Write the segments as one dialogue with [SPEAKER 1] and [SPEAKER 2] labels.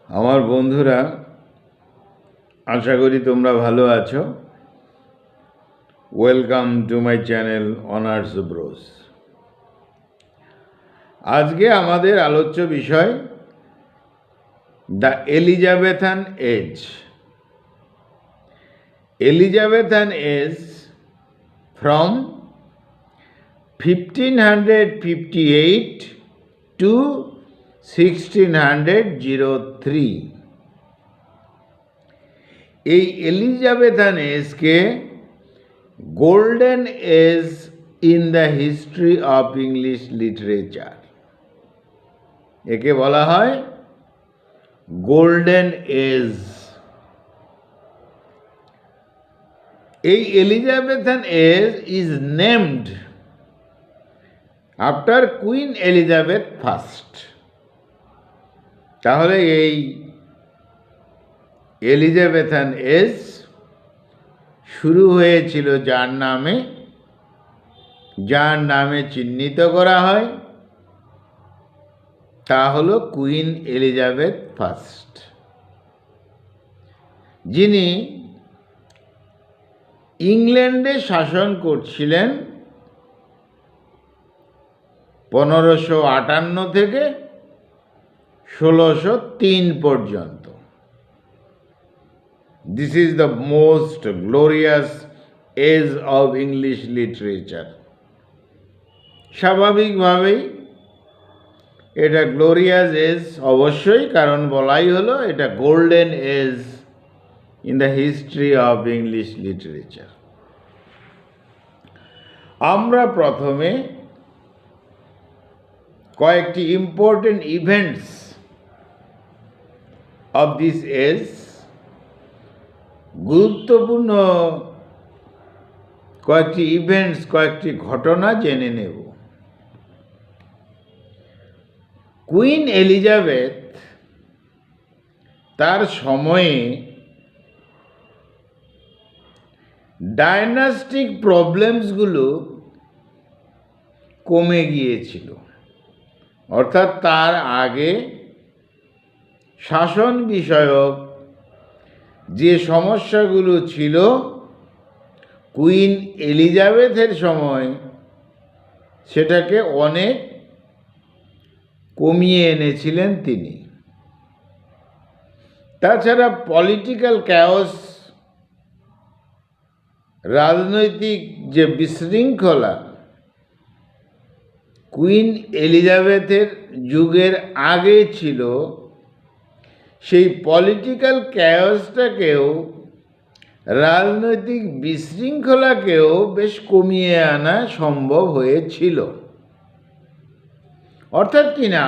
[SPEAKER 1] আমার বন্ধুরা, আশা করি তোমরা ভালো আছো। Welcome to my channel honours bros. আজকে আমাদের আলোচ্য বিষয় the Elizabethan age. Elizabethan age from 1558 to 1603। এই এলিজাবেথান এজকে golden age in the history of English literature, একে বলা হয় গোল্ডেন এজ। এই Elizabethan age is named after queen Elizabeth first. তাহলে এই এলিজাবেথান এজ শুরু হয়েছিল যার নামে চিহ্নিত করা হয়, তা হল কুইন এলিজাবেথ ফার্স্ট, যিনি ইংল্যান্ডে শাসন করছিলেন 1558 থেকে 1603 পর্যন্ত। This is the most glorious age of English literature. স্বাভাবিকভাবেই এটা গ্লোরিয়াস এজ অবশ্যই, কারণ বলাই হলো এটা golden age in the history of English literature. আমরা প্রথমে কয়েকটি important events of this age, গুরুত্বপূর্ণ কয়েকটি ঘটনা জেনে নেব। কুইন এলিজাবেথ তার সময়ে ডায়নাস্টিক প্রবলেমসগুলো কমে গিয়েছিল, অর্থাৎ তার আগে শাসন বিষয়ক যে সমস্যাগুলো ছিল কুইন এলিজাবেথের সময় সেটাকে অনেক কমিয়ে এনেছিলেন তিনি। তাছাড়া পলিটিক্যাল ক্যাওস, রাজনৈতিক যে বিশৃঙ্খলা কুইন এলিজাবেথের যুগের আগে ছিল, সেই পলিটিক্যাল ক্যাওসটাকেও, রাজনৈতিক বিশৃঙ্খলাকেও বেশ কমিয়ে আনা সম্ভব হয়েছিল। অর্থাৎ কিনা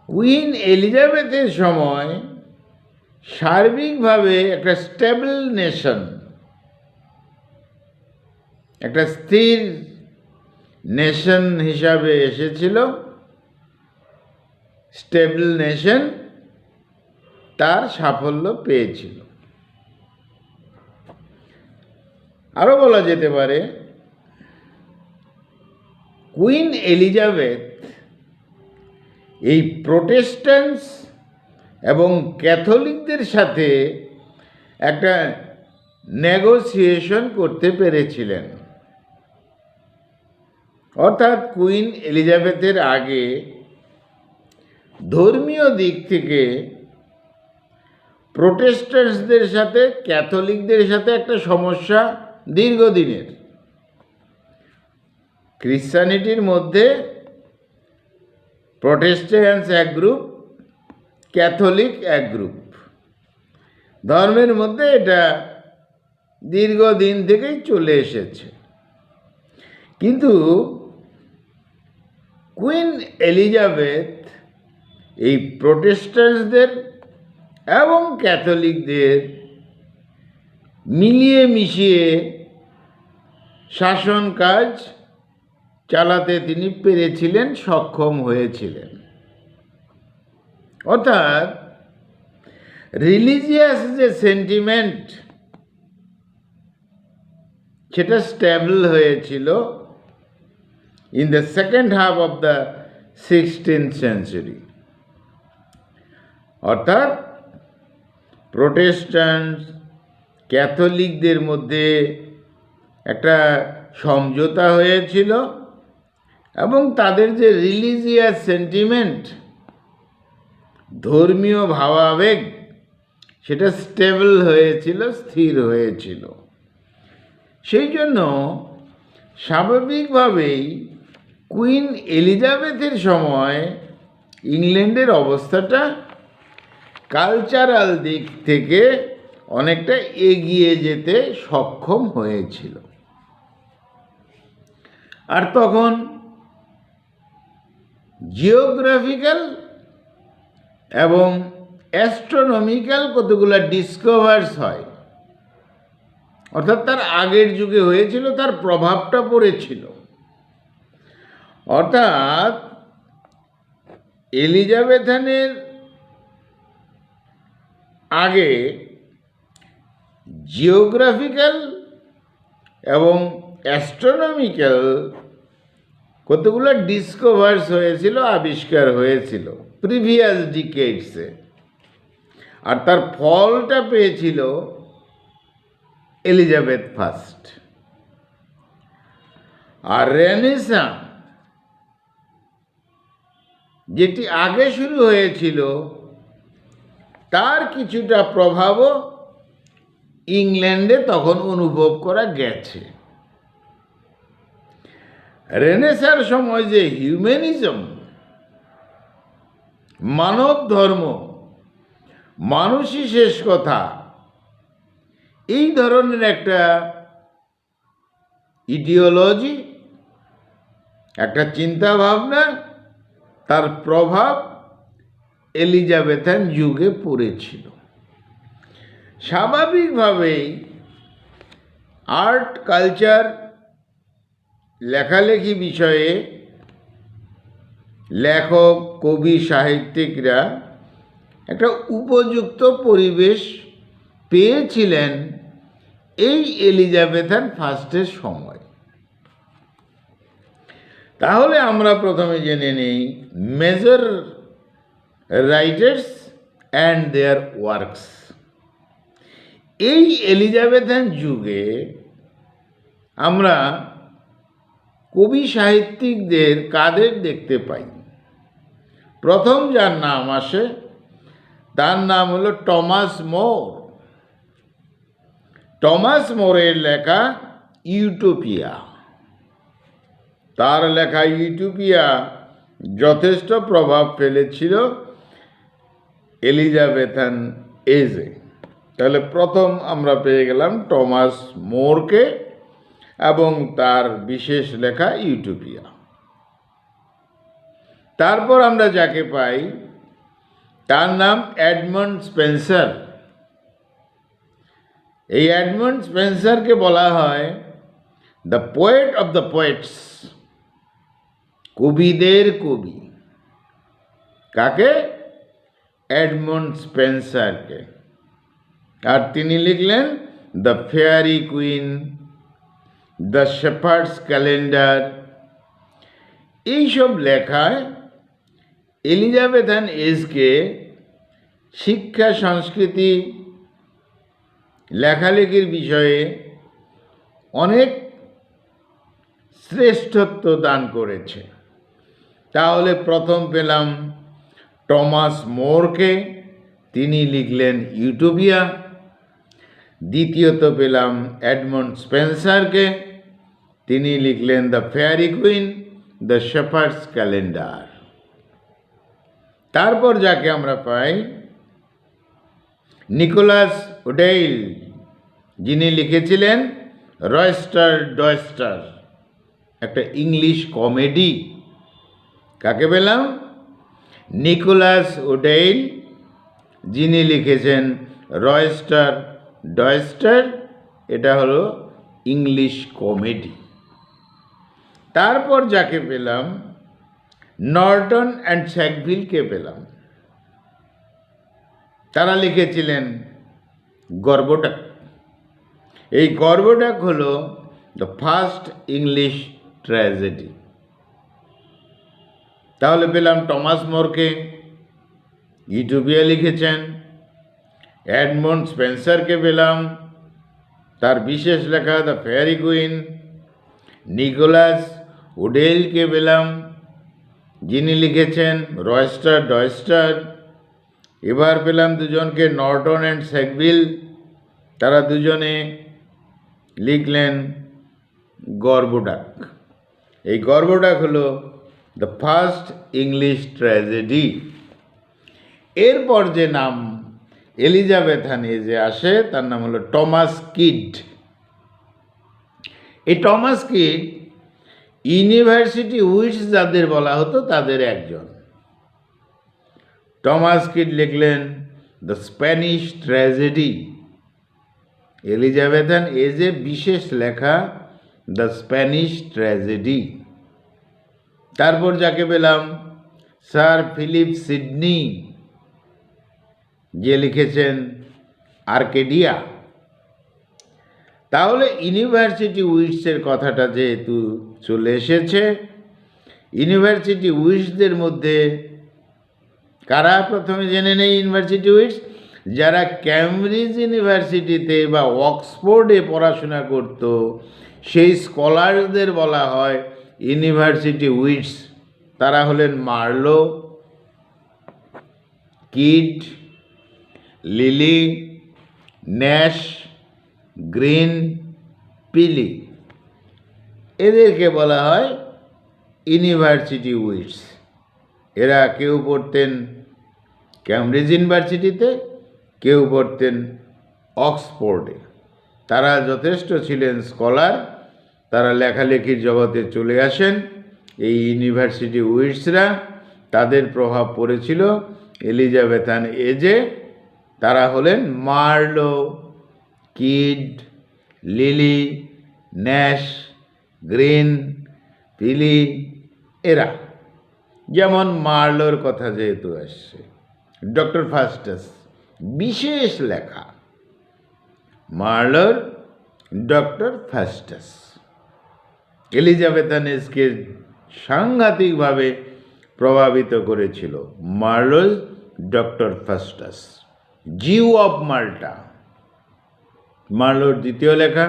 [SPEAKER 1] কুইন এলিজাবেথের সময় সার্বিকভাবে একটা স্টেবল নেশন, একটা স্থির নেশন হিসাবে এসেছিল। স্টেবল নেশন তার সাফল্য পেয়েছিল। আরও বলা যেতে পারে কুইন এলিজাবেথ এই প্রোটেস্ট্যান্টস এবং ক্যাথলিকদের সাথে একটা নেগোসিয়েশন করতে পেরেছিলেন। অর্থাৎ কুইন এলিজাবেথের আগে ধর্মীয় দিক থেকে প্রোটেস্ট্যান্টসদের সাথে ক্যাথলিকদের সাথে একটা সমস্যা দীর্ঘদিনের। ক্রিশ্চানিটির মধ্যে প্রোটেস্ট্যান্টস এক গ্রুপ, ক্যাথলিক এক গ্রুপ। ধর্মের মধ্যে এটা দীর্ঘদিন থেকেই চলে এসেছে। কিন্তু কুইন এলিজাবেথ এই প্রোটেস্ট্যান্টসদের এবং ক্যাথলিকদের মিলিয়ে মিশিয়ে শাসন কাজ চালাতে তিনি পেরেছিলেন, সক্ষম হয়েছিলেন। অর্থাৎ রিলিজিয়াস যে সেন্টিমেন্ট সেটা স্টেবল হয়েছিল in the second half of the 16th century. অর্থাৎ প্রোটেস্ট্যান্ট ক্যাথলিকদের মধ্যে একটা সমঝোতা হয়েছিল এবং তাদের যে রিলিজিয়াস সেন্টিমেন্ট, ধর্মীয় ভাবাবেগ, সেটা স্টেবল হয়েছিল, স্থির হয়েছিল। সেই জন্য স্বাভাবিকভাবেই কুইন এলিজাবেথের সময় ইংল্যান্ডের অবস্থাটা কালচারাল দিক থেকে অনেকটা এগিয়ে যেতে সক্ষম হয়েছিল। আর তখন জিওগ্রাফিক্যাল এবং অ্যাস্ট্রোনমিক্যাল কতগুলো ডিসকভার্স হয়, অর্থাৎ তার আগের যুগে হয়েছিল, তার প্রভাবটা পড়েছিল। অর্থাৎ এলিজাবেথানের আগে জিওগ্রাফিক্যাল এবং অ্যাস্ট্রোনমিক্যাল কতগুলো ডিসকভার্স হয়েছিল, আবিষ্কার হয়েছিল প্রিভিয়াস ডিকেডসে, আর তার ফলটা পেয়েছিল এলিজাবেথ ফার্স্ট। আর রেনেসাঁ যেটি আগে শুরু হয়েছিল, তার কিছুটা প্রভাবও ইংল্যান্ডে তখন অনুভব করা গেছে। রেনেসাঁর সময় যে হিউম্যানিজম, মানব ধর্ম, মানুষই শেষ কথা, এই ধরনের একটা ইডিওলজি, একটা চিন্তা ভাবনা, তার প্রভাব এলিজাবেথান যুগে পড়েছিল। স্বাভাবিকভাবেই আর্ট, কালচার, লেখালেখি বিষয়ে লেখক, কবি, সাহিত্যিকরা একটা উপযুক্ত পরিবেশ পেয়েছিলেন এই এলিজাবেথান ফার্স্টের সময়। তাহলে আমরা প্রথমে জেনে নেই major writers and their works. এই এলিজাবেথান যুগে আমরা কবি সাহিত্যিকদের কাদের দেখতে পাই? প্রথম যার নাম আসে তার নাম হলো টমাস মোর। টমাস মোরের লেখা ইউটোপিয়া, তার লেখা ইউটোপিয়া যথেষ্ট প্রভাব ফেলেছিল এলিজাবেথান এজে। তাহলে প্রথম আমরা পেয়ে গেলাম টমাস মোরকে এবং তার বিশেষ লেখা ইউটোপিয়া। তারপর আমরা যাকে পাই তার নাম এডমন্ড স্পেন্সার। এই এডমন্ড স্পেন্সারকে বলা হয় the poet of the poets, কবিদের কবি। কাকে? এডমন্ড স্পেন্সারকে। আর তিনি লিখলেন the Faerie Queene, the Shepheardes Calender. এইসব লেখায় এলিজাবেথান এজকে শিক্ষা, সংস্কৃতি, লেখালেখির বিষয়ে অনেক শ্রেষ্ঠত্ব দান করেছে। তাহলে প্রথম পেলাম টমাস মোরকে, তিনি লিখলেন ইউটোপিয়া। দ্বিতীয়ত পেলাম এডমন্ড স্পেন্সারকে, তিনি লিখলেন the Faerie Queene, the Shepheardes calendar. তারপর যাকে আমরা পাই নিকোলাস ওডেইল, যিনি লিখেছিলেন রয়েস্টার ডয়েস্টার, একটা ইংলিশ কমেডি। কাকে পেলাম? নিকোলাস ওডেইল, যিনি লিখেছেন রয়েস্টার ডয়েস্টার, এটা হলো ইংলিশ কমেডি। তারপর যাকে পেলাম নর্টন অ্যান্ড স্যাকভিলকে পেলাম। তারা লিখেছিলেন গর্বটাক। এই গর্বটাক হলো দ্য ফার্স্ট ইংলিশ ট্র্যাজেডি। তাহলে পেলাম টমাস মোরকে, ইউটোপিয়া লিখেছেন। এডমন্ড স্পেন্সারকে পেলাম, তার বিশেষ লেখা দ্য ফেয়ারি কুইন। নিকোলাস উডেলকে পেলাম, যিনি লিখেছেন রয়স্টার ডয়স্টার। এবার পেলাম দুজনকে, নর্টন অ্যান্ড সেগভিল, তারা দুজনে লিখলেন গর্ভডাক। এই গর্ভডাক হলো দ্য ফার্স্ট ইংলিশ ট্র্যাজেডি। এরপর যে নাম এলিজাবেথান এজে আসে তার নাম হলো টমাস কিড। এই টমাস কিড ইউনিভার্সিটি উইটস যাদের বলা হতো তাদের একজন। টমাস কিড লিখলেন দ্য স্প্যানিশ ট্র্যাজেডি। এলিজাবেথান এজে বিশেষ লেখা দ্য স্প্যানিশ ট্র্যাজেডি। তারপর যাকে পেলাম স্যার ফিলিপ সিডনি, যে লিখেছেন আর্কেডিয়া। তাহলে ইউনিভার্সিটি উইটসের কথাটা যেহেতু চলে এসেছে, ইউনিভার্সিটি উইটসদের মধ্যে কারা প্রথমে জেনে নেই ইউনিভার্সিটি উইটস? যারা ক্যামব্রিজ ইউনিভার্সিটিতে বা অক্সফোর্ডে পড়াশোনা করত সেই স্কলারদের বলা হয় ইউনিভার্সিটি উইটস। তারা হলেন Marlowe, Kyd, Lyly, Nashe, Greene, Peele. এদেরকে বলা হয় ইউনিভার্সিটি উইটস। এরা কেউ পড়তেন ক্যামব্রিজ ইউনিভার্সিটিতে, কেউ পড়তেন অক্সফোর্ডে। তারা যথেষ্ট ছিলেন স্কলার, তারা লেখালেখির জগতে চলে আসেন। এই ইউনিভার্সিটি উইটসরা, তাদের প্রভাব পড়েছিল এলিজাবেথান এজে। তারা হলেন Marlowe, Kyd, Lyly, Nashe, Greene, Peele. এরা যেমন মার্লোর কথা যেহেতু আসছে, ডক্টর ফাস্টাস বিশেষ লেখা মার্লোর ডক্টর ফাস্টাস এলিজাবেথান এজকে সাংঘাতিকভাবে প্রভাবিত করেছিল। মার্লোর doctor Faustus. Jew of Malta, মার্লোর দ্বিতীয় লেখা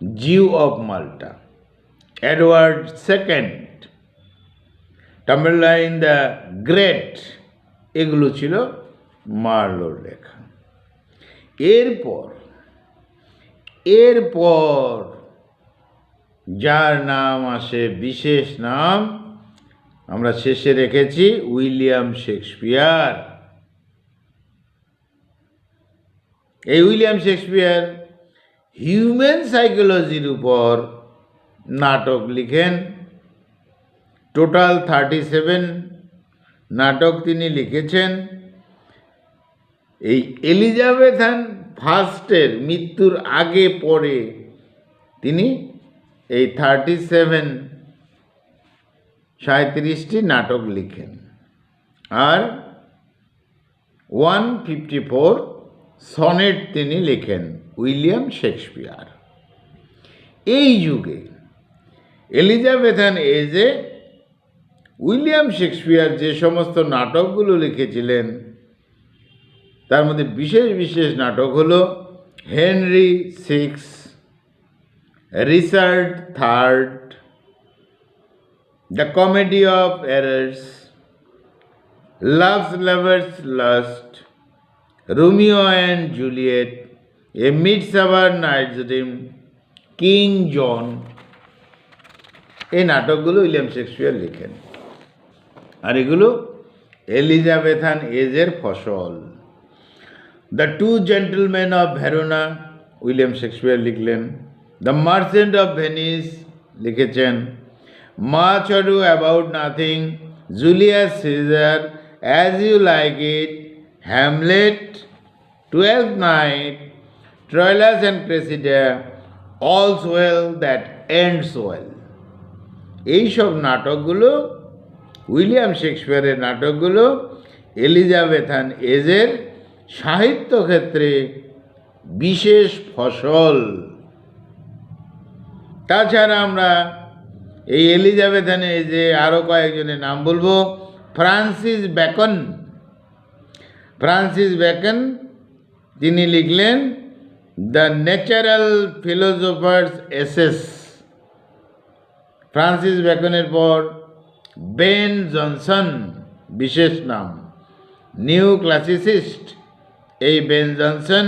[SPEAKER 1] Jew of Malta. Edward second, Tamburlaine the great, এগুলো ছিল মার্লোর লেখা। এরপর যার নাম আসে, বিশেষ নাম আমরা শেষে রেখেছি, উইলিয়াম শেক্সপিয়ার। এই উইলিয়াম শেক্সপিয়ার হিউম্যান সাইকোলজির উপর নাটক লিখেন। টোটাল 37 নাটক তিনি লিখেছেন। এই এলিজাবেথান ফার্স্টের মৃত্যুর আগে পরে তিনি এই 37 নাটক লিখেন। আর 154 সনেট তিনি লেখেন উইলিয়াম শেক্সপিয়ার। এই যুগে এলিজাবেথান এজে উইলিয়াম শেক্সপিয়ার যে সমস্ত নাটকগুলো লিখেছিলেন তার মধ্যে বিশেষ বিশেষ নাটক হলো Henry six, Richard third, the comedy of errors, love's labour's lost, Romeo and Juliet, a midsummer night's dream, king John. এই নাটকগুলো উইলিয়াম শেক্সপিয়ার লিখেন। আর এগুলো এলিজাবেথান এজের ফসল। The two gentleman of Verona William Shakespeare লিখলেন। দ্য মার্চেন্ট অফ ভেনিস লিখেছেন। Much ado about nothing, Julius Caesar, as you like it, Hamlet, twelfth night, Troilus and Cressida, all's well that ends well. এইসব নাটকগুলো, William শেক্সপিয়ারের নাটকগুলো Elizabethan এজের সাহিত্য ক্ষেত্রে বিশেষ ফসল। তাছাড়া আমরা এই এলিজাবেথান এজে আরও কয়েকজনের নাম বলবো। ফ্রান্সিস বেকন, ফ্রান্সিস বেকন তিনি লিখলেন the natural philosopher's essays. Francis বেকনের পর বেন জনসন, বিশেষ নাম নিউ ক্লাসিসিস্ট, এই বেন জনসন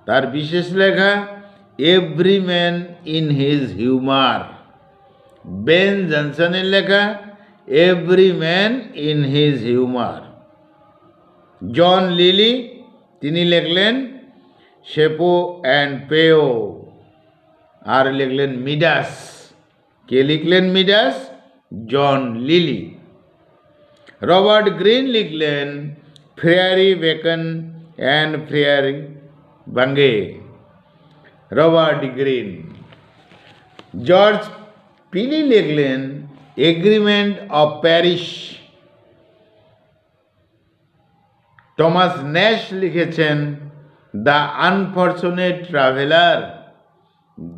[SPEAKER 1] তার বিশেষ লেখা every man in his humour. Ben জনসনের লেখা every man in his humour. John Lyly তিনি লিখলেন শেপো অ্যান্ড পেও, আর লিখলেন মিডাস। কে লিখলেন Midas? John Lyly. Robert Greene লিখলেন friar Bacon and friar Bungay. Robert Greene. George Peele লিখলেন agreement of Paris. Thomas Nashe লিখেছেন the unfortunate traveller.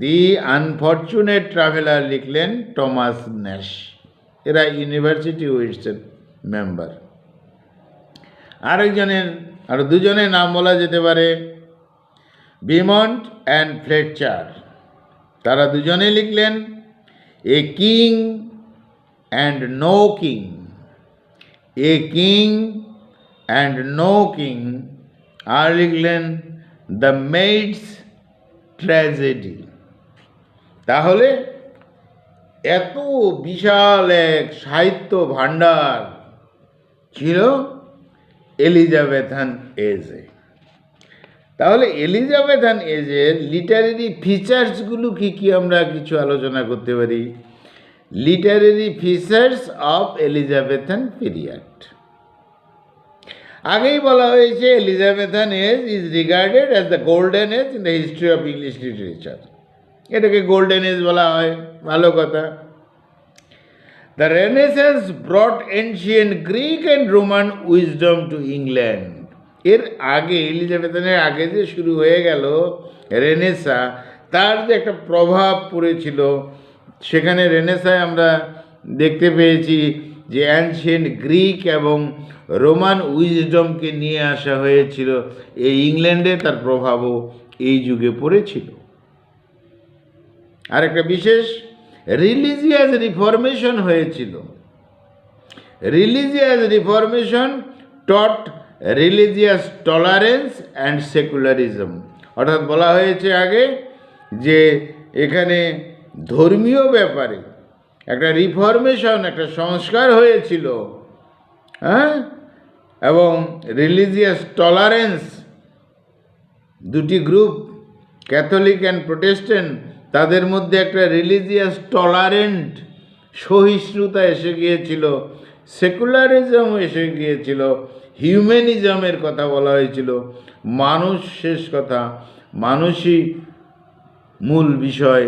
[SPEAKER 1] The unfortunate traveller লিখলেন টমাস ন্যাশ। এরা ইউনিভার্সিটি উইটসের মেম্বার। আরো দুজনের নাম বলা যেতে পারে বিমন্ট অ্যান্ড ফ্লেটচার। তারা দুজনে লিখলেন a king and no king. A king and no king. আর লিখলেন দ্য মেইডস ট্র্যাজেডি। তাহলে এত বিশাল এক সাহিত্য ভাণ্ডার ছিল এলিজাবেথান এজে। তাহলে এলিজাবেথান এজের লিটারেরি ফিচার্সগুলো কী কী আমরা কিছু আলোচনা করতে পারি। Literary features of Elizabethan period. আগেই বলা হয়েছে Elizabethan age is regarded as the golden age in the history of English literature. এটাকে গোল্ডেন এজ বলা হয়, ভালো কথা। The Renaissance brought ancient Greek and Roman wisdom to England. এর আগে এলিজাবেথানের আগে যে শুরু হয়ে গেল রেনেসা, তার যে একটা প্রভাব পড়েছিল, সেখানে রেনেসায় আমরা দেখতে পেয়েছি যে অ্যানশিয়েন্ট গ্রিক এবং রোমান উইজডমকে নিয়ে আসা হয়েছিল এই ইংল্যান্ডে, তার প্রভাবও এই যুগে পড়েছিল। আর একটা বিশেষ রিলিজিয়াস রিফরমেশন হয়েছিল। Religious reformation taught religious tolerance and secularism. অর্থাৎ বলা হয়েছে আগে যে এখানে ধর্মীয় ব্যাপারে একটা রিফরমেশন, একটা সংস্কার হয়েছিল, হ্যাঁ, এবং রিলিজিয়াস টলারেন্স, দুটি গ্রুপ ক্যাথলিক অ্যান্ড প্রোটেস্ট্যান্ট, তাদের মধ্যে একটা রিলিজিয়াস টলারেন্ট সহিষ্ণুতা এসে গিয়েছিল, সেকুলারিজম এসে গিয়েছিল, হিউম্যানিজমের কথা বলা হয়েছিল, মানুষ শেষ কথা, মানুষই মূল বিষয়,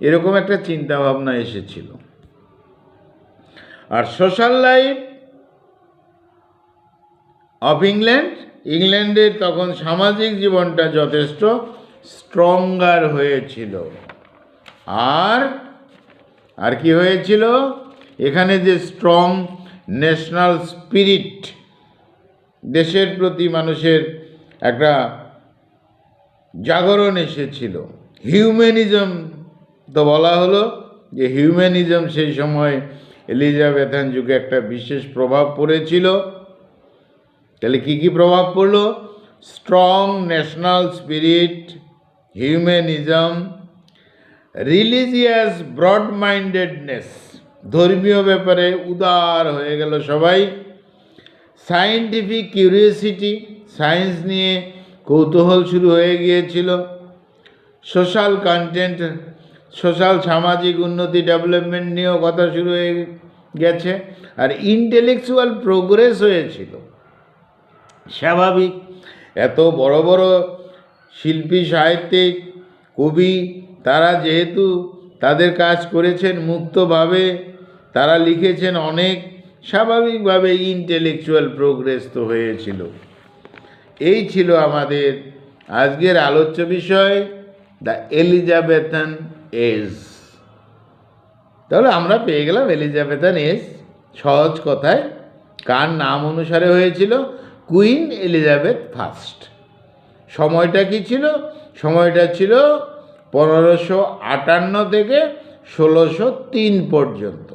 [SPEAKER 1] এরকম একটা চিন্তাভাবনা এসেছিল। আর সোশ্যাল লাইফ অফ ইংল্যান্ডের তখন সামাজিক জীবনটা যথেষ্ট স্ট্রঙ্গার হয়েছিল। আর কি হয়েছিল? এখানে যে স্ট্রং ন্যাশনাল স্পিরিট, দেশের প্রতি মানুষের একটা জাগরণ এসেছিল। হিউম্যানিজম তো বলা হলো যে হিউম্যানিজম সেই সময় এলিজাবেথান যুগে একটা বিশেষ প্রভাব পড়েছিল। তাহলে কী কী প্রভাব পড়লো? Strong national spirit, humanism, religious broad mindedness, ধর্মীয় ব্যাপারে উদার হয়ে গেল সবাই, সায়েন্টিফিক কিউরিওসিটি, সায়েন্স নিয়ে কৌতূহল শুরু হয়ে গিয়েছিল, সোশ্যাল কন্টেন্ট, সোশ্যাল সামাজিক উন্নতি ডেভেলপমেন্ট নিয়েও কথা শুরু হয়ে গেছে, আর ইন্টেলেকচুয়াল প্রোগ্রেস হয়েছিল। স্বাভাবিক, এত বড় বড় শিল্পী, সাহিত্যিক, কবি, তারা যেহেতু তাদের কাজ করেছেন মুক্তভাবে, তারা লিখেছেন অনেক, স্বাভাবিকভাবে ইন্টেলেকচুয়াল প্রোগ্রেস তো হয়েছিল। এই ছিল আমাদের আজকের আলোচ্য বিষয়, দ্য এলিজাবেথান এজ। তাহলে আমরা পেয়ে গেলাম এলিজাবেথান এজ। সহজ কথায় কার নাম অনুসারে হয়েছিল, কুইন এলিজাবেথ ফার্স্ট। সময়টা কি ছিল? সময়টা ছিল 1558 থেকে 1603 পর্যন্ত।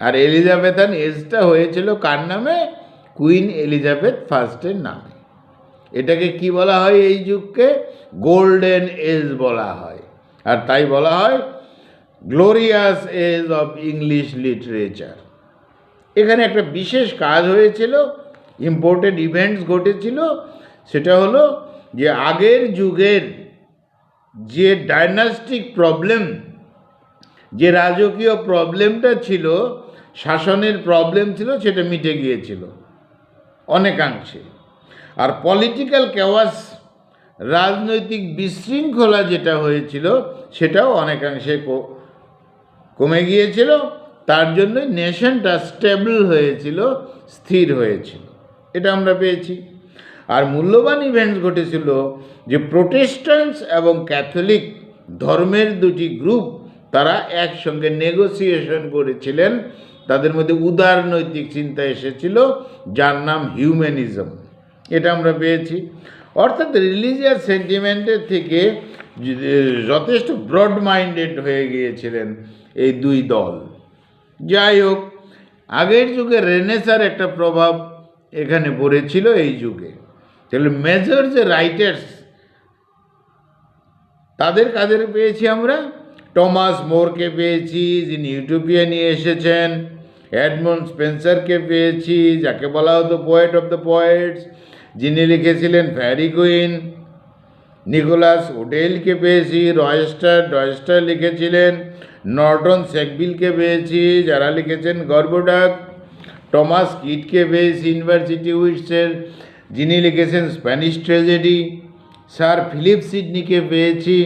[SPEAKER 1] আর এলিজাবেথান এজটা হয়েছিল কার নামে? কুইন এলিজাবেথ ফার্স্টের নামে। এটাকে কি বলা হয়? এই যুগকে গোল্ডেন এজ বলা হয়। আর তাই বলা হয় glorious age of English literature. এখানে একটা বিশেষ কাজ হয়েছিল, ইম্পর্টেন্ট ইভেন্টস ঘটেছিল। সেটা হলো যে আগের যুগের যে ডাইনাস্টিক প্রবলেম, যে রাজকীয় প্রবলেমটা ছিল, শাসনের প্রবলেম ছিল, সেটা মিটে গিয়েছিল অনেকাংশে। আর পলিটিক্যাল ক্যাওয়াস, রাজনৈতিক বিশৃঙ্খলা যেটা হয়েছিল, সেটাও অনেকাংশে কমে গিয়েছিল। তার জন্য নেশনটা স্টেবল হয়েছিল, স্থির হয়েছিল। এটা আমরা পেয়েছি। আর মূল্যবান ইভেন্টস ঘটেছিল যে প্রোটেস্ট্যান্টস এবং ক্যাথলিক ধর্মের দুটি গ্রুপ তারা একসঙ্গে নেগোসিয়েশন করেছিলেন। তাদের মধ্যে উদারনৈতিক চিন্তা এসেছিল, যার নাম হিউম্যানিজম। এটা আমরা পেয়েছি। অর্থাৎ রিলিজিয়াস সেন্টিমেন্টের থেকে যথেষ্ট ব্রড মাইন্ডেড হয়ে গিয়েছিলেন এই দুই দল। যাই হোক, আগের যুগে রেনেসার একটা প্রভাব এখানে পড়েছিল এই যুগে। তাহলে মেজর যে রাইটার্স, কাদের পেয়েছি আমরা? টমাস মোরকে পেয়েছি, যিনি ইউটোপিয়া নিয়ে এসেছেন। এডমন্ড স্পেন্সারকে পেয়েছি, যাকে বলা হতো পোয়েট অফ দ্য পোয়েটস, যিনি লিখেছিলেন ফ্যারি কুইন। নিকোলাস ওডেলকে পেয়েছি, ডয়েস্টার লিখেছিলেন। নর্টন সেকভিলকে পেয়েছি, যারা লিখেছেন গর্ভডাক। টমাস কিটকে পেয়েছি ইউনিভার্সিটি উইটসের, যিনি লিখেছেন স্প্যানিশ ট্র্যাজেডি। স্যার ফিলিপ সিডনিকে পেয়েছি,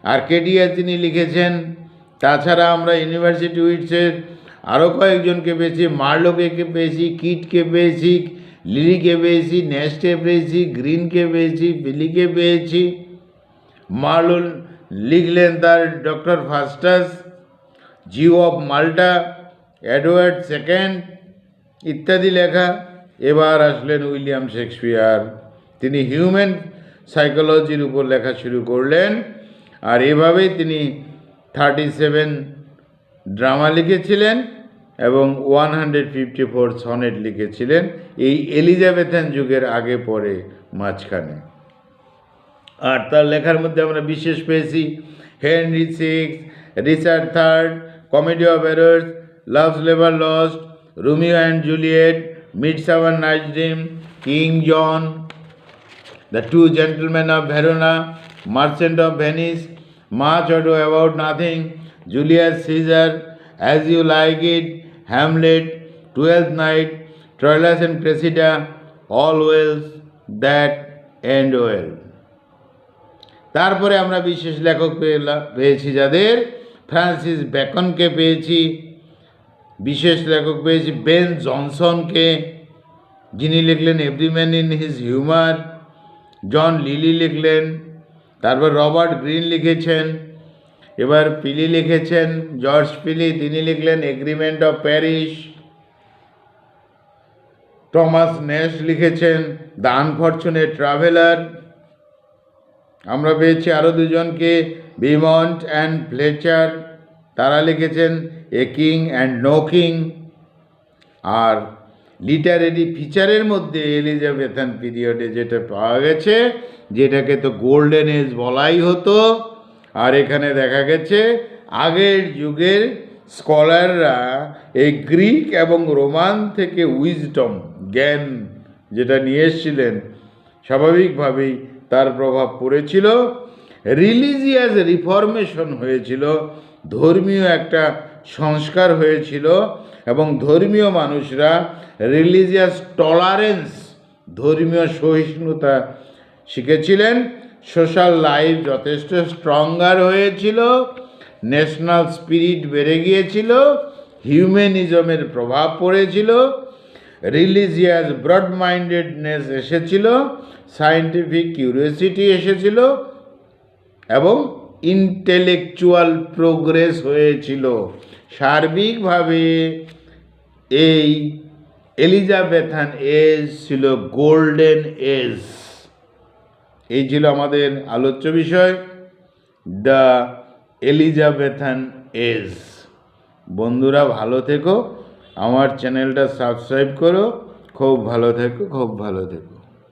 [SPEAKER 1] আর্কেডিয়া তিনি লিখেছেন। তাছাড়া আমরা ইউনিভার্সিটি উইটসের আরও কয়েকজনকে পেয়েছি, মার্লোকে পেয়েছি, কিটকে পেয়েছি, লিলিকে পেয়েছি, নেস্টে পেয়েছি, গ্রিনকে পেয়েছি, বিলিকে পেয়েছি। মার্লো লিখলেন তার doctor Faustus, Jew of Malta, Edward second ইত্যাদি লেখা। এবার আসলেন উইলিয়াম শেক্সপিয়ার, তিনি হিউম্যান সাইকোলজির উপর লেখা শুরু করলেন। আর এভাবেই তিনি 37 ড্রামা লিখেছিলেন এবং 154 সনেট লিখেছিলেন এই এলিজাবেথান যুগের আগে পরে মাঝখানে। আর তার লেখার মধ্যে আমরা বিশেষ পেয়েছি Henry six, Richard third, comedy of errors, love's never lost, Romeo and Juliet, midsummer night's dream, king John, the two gentleman of Verona, merchant of Venice, much ado about nothing, Julius Caesar, as you like it, Hamlet, twelfth night, Troilus and Cressida, all wells that end well. তারপরে আমরা বিশেষ লেখক পেয়েছি যাদের, Francis বেকনকে পেয়েছি, বিশেষ লেখক পেয়েছি বেন জনসনকে, যিনি লিখলেন everyman in his humour. John Lyly লিখলেন, তারপর রবার্ট গ্রিন লিখেছেন, এবার পিলি লিখেছেন, জর্জ পিলি, তিনি লিখলেন এগ্রিমেন্ট অফ প্যারিস। টমাস নেশ লিখেছেন দ্য আনফরচুনেট ট্রাভেলার। আমরা পেয়েছি আরও দুজনকে, বিমন্ট অ্যান্ড ফ্লেচার, তারা লিখেছেন a king and no king. আর লিটারেরি ফিচারের মধ্যে এলিজাবেথান পিরিয়ডে যেটা পাওয়া গেছে, যেটাকে তো গোল্ডেন এজ বলাই হতো, আর এখানে দেখা গেছে আগের যুগের স্কলাররা এই গ্রিক এবং রোমান থেকে উইজডম, জ্ঞান যেটা নিয়ে এসেছিলেন, স্বাভাবিকভাবেই তার প্রভাব পড়েছিল। রিলিজিয়াস রিফরমেশন হয়েছিল, ধর্মীয় একটা সংস্কার হয়েছিল, এবং ধর্মীয় মানুষরা রিলিজিয়াস টলারেন্স, ধর্মীয় সহিষ্ণুতা শিখেছিলেন। সোশ্যাল লাইফ যথেষ্ট স্ট্রঙ্গার হয়েছিল, ন্যাশনাল স্পিরিট বেড়ে গিয়েছিল, হিউম্যানিজমের প্রভাব পড়েছিল, রিলিজিয়াস ব্রড মাইন্ডেডনেস এসেছিল, সায়েন্টিফিক কিউরিওসিটি এসেছিল, এবং ইন্টেলেকচুয়াল প্রোগ্রেস হয়েছিল। সার্বিকভাবে এই এলিজাবেথান এজ ছিল গোল্ডেন এজ। এই ছিল আমাদের আলোচ্য বিষয়, দ্য এলিজাবেথান এজ। বন্ধুরা ভালো থেকো, আমার চ্যানেলটা সাবস্ক্রাইব করো। খুব ভালো থেকো, খুব ভালো থেকো।